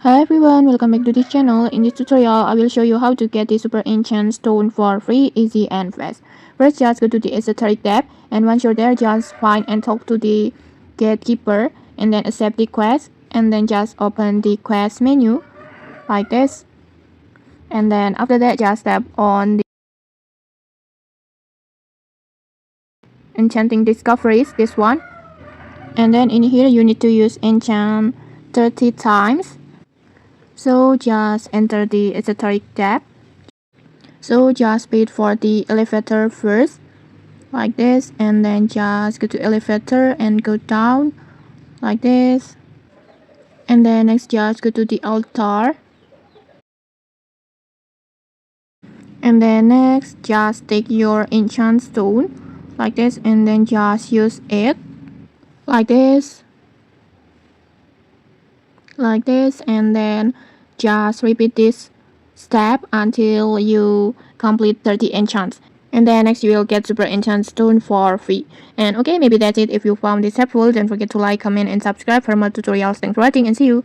Hi everyone, welcome back to this channel. In this tutorial, I will show you how to get the super enchant stone for free, easy and fast. First, just go to the esoteric tab, and once you're there, just find and talk to the gatekeeper, and then accept the quest, and then just open the quest menu like this. And then after that, just tap on the enchanting discoveries, this one. And then in here, you need to use enchant 30 times. So just enter the esoteric tab. So just wait for the elevator first, like this, and then just go to elevator and go down, like this. And then next just go to the altar. And then next just take your enchant stone, like this, and then just use it, like this, like this, and then just repeat this step until you complete 30 enchants. And then next you will get super enchant stone for free. And okay, maybe that's it. If you found this helpful, don't forget to like, comment and subscribe for more tutorials. Thanks for watching and see you.